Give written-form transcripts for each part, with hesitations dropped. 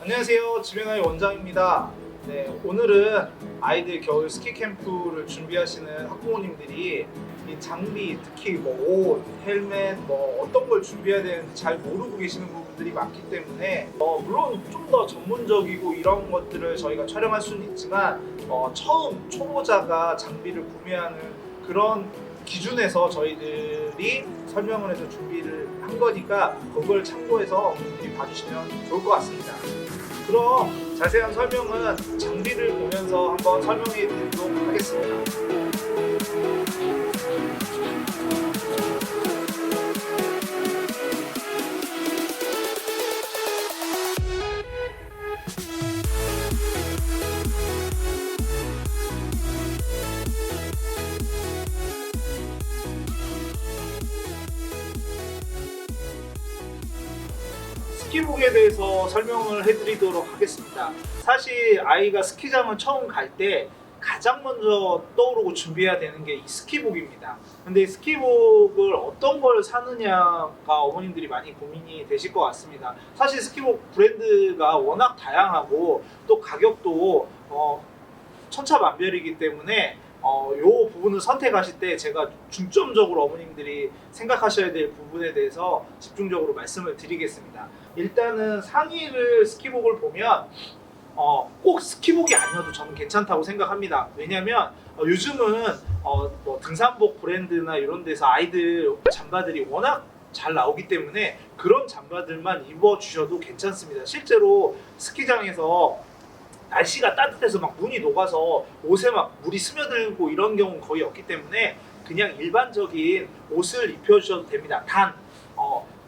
안녕하세요. 지명아의 원장입니다. 네, 오늘은 아이들 겨울 스키 캠프를 준비하시는 학부모님들이 이 장비, 특히 뭐 옷, 헬멧, 뭐 어떤 걸 준비해야 되는지 잘 모르고 계시는 부분들이 많기 때문에 물론 좀 더 전문적이고 이런 것들을 저희가 촬영할 수는 있지만 처음 초보자가 장비를 구매하는 그런 기준에서 저희들이 설명을 해서 준비를 한 거니까 그걸 참고해서 봐주시면 좋을 것 같습니다. 그럼 자세한 설명은 장비를 보면서 한번 설명해 드리도록 하겠습니다. 스키복에 대해서 설명을 해드리도록 하겠습니다. 사실 아이가 스키장을 처음 갈 때 가장 먼저 떠오르고 준비해야 되는 게 이 스키복입니다. 근데 스키복을 어떤 걸 사느냐가 어머님들이 많이 고민이 되실 것 같습니다. 사실 스키복 브랜드가 워낙 다양하고 또 가격도 천차만별이기 때문에 요 부분을 선택하실 때 제가 중점적으로 어머님들이 생각하셔야 될 부분에 대해서 집중적으로 말씀을 드리겠습니다. 일단은 상의를 스키복을 보면 꼭 스키복이 아니어도 저는 괜찮다고 생각합니다. 왜냐면 요즘은 뭐 등산복 브랜드나 이런 데서 아이들 잠바들이 워낙 잘 나오기 때문에 그런 잠바들만 입어주셔도 괜찮습니다. 실제로 스키장에서 날씨가 따뜻해서 막 눈이 녹아서 옷에 막 물이 스며들고 이런 경우는 거의 없기 때문에 그냥 일반적인 옷을 입혀주셔도 됩니다. 단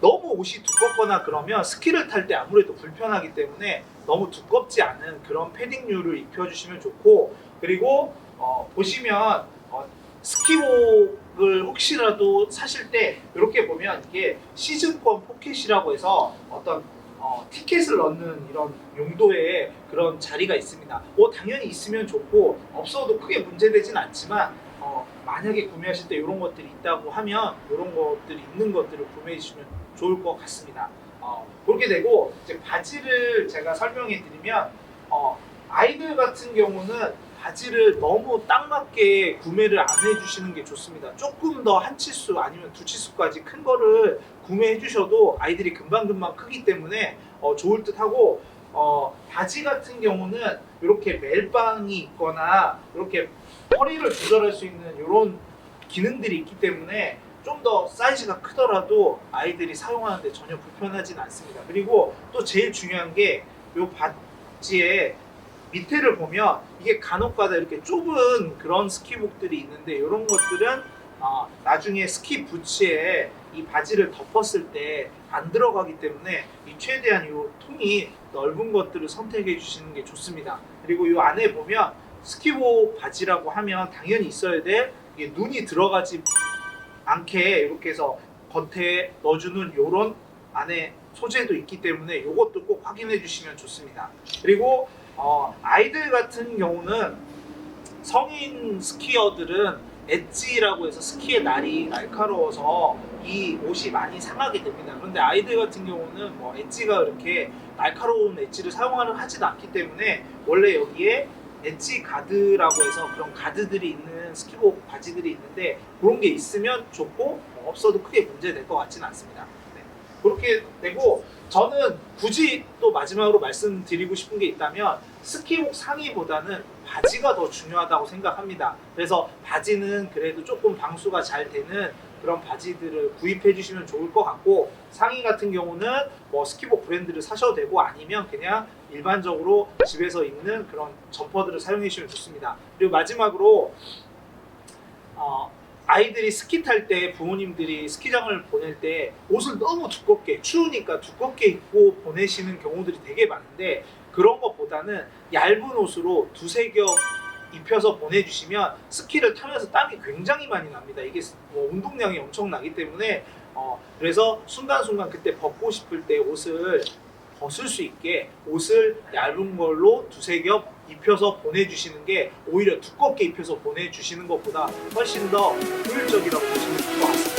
너무 옷이 두껍거나 그러면 스키를 탈 때 아무래도 불편하기 때문에 너무 두껍지 않은 그런 패딩류를 입혀주시면 좋고, 그리고 보시면 스키복을 혹시라도 사실 때 이렇게 보면 이게 시즌권 포켓이라고 해서 어떤 티켓을 넣는 이런 용도의 그런 자리가 있습니다. 당연히 있으면 좋고 없어도 크게 문제되진 않지만 만약에 구매하실 때 이런 것들이 있다고 하면 이런 것들이 있는 것들을 구매해 주시면 좋을 것 같습니다. 그렇게 되고 이제 바지를 제가 설명해 드리면 아이들 같은 경우는 바지를 너무 딱 맞게 구매를 안 해주시는 게 좋습니다. 조금 더 한 치수 아니면 두 치수까지 큰 거를 구매해 주셔도 아이들이 금방금방 크기 때문에 좋을 듯 하고, 바지 같은 경우는 이렇게 멜빵이 있거나 이렇게 허리를 조절할 수 있는 이런 기능들이 있기 때문에 좀 더 사이즈가 크더라도 아이들이 사용하는데 전혀 불편하진 않습니다. 그리고 또 제일 중요한 게 이 바지의 밑에를 보면 이게 간혹가다 이렇게 좁은 그런 스키복들이 있는데 이런 것들은 나중에 스키 부츠에 이 바지를 덮었을 때 안 들어가기 때문에 최대한 이 통이 넓은 것들을 선택해 주시는 게 좋습니다. 그리고 이 안에 보면 스키복 바지라고 하면 당연히 있어야 될 이게 눈이 들어가지 않게 이렇게 해서 겉에 넣어주는 이런 안에 소재도 있기 때문에 이것도 꼭 확인해 주시면 좋습니다. 그리고 아이들 같은 경우는 성인 스키어들은 엣지라고 해서 스키의 날이 날카로워서 이 옷이 많이 상하게 됩니다. 그런데 아이들 같은 경우는 뭐 엣지가 이렇게 날카로운 엣지를 하지도 않기 때문에 원래 여기에 엣지 가드라고 해서 그런 가드들이 있는 스키복 바지들이 있는데 그런 게 있으면 좋고 없어도 크게 문제될 것 같지는 않습니다. 네. 그렇게 되고, 저는 굳이 또 마지막으로 말씀드리고 싶은 게 있다면 스키복 상의보다는 바지가 더 중요하다고 생각합니다. 그래서 바지는 그래도 조금 방수가 잘 되는 그런 바지들을 구입해 주시면 좋을 것 같고, 상의 같은 경우는 뭐 스키복 브랜드를 사셔도 되고 아니면 그냥 일반적으로 집에서 입는 그런 점퍼들을 사용해 주시면 좋습니다. 그리고 마지막으로 아이들이 스키 탈 때 부모님들이 스키장을 보낼 때 옷을 너무 두껍게, 추우니까 두껍게 입고 보내시는 경우들이 되게 많은데 그런 것보다는 얇은 옷으로 두세 겹 입혀서 보내주시면 스키를 타면서 땀이 굉장히 많이 납니다. 이게 운동량이 엄청나기 때문에 그래서 순간순간 그때 벗고 싶을 때 옷을 벗을 수 있게 옷을 얇은 걸로 두세 겹 입혀서 보내주시는 게 오히려 두껍게 입혀서 보내주시는 것보다 훨씬 더 효율적이라고 보시면 될 것 같습니다.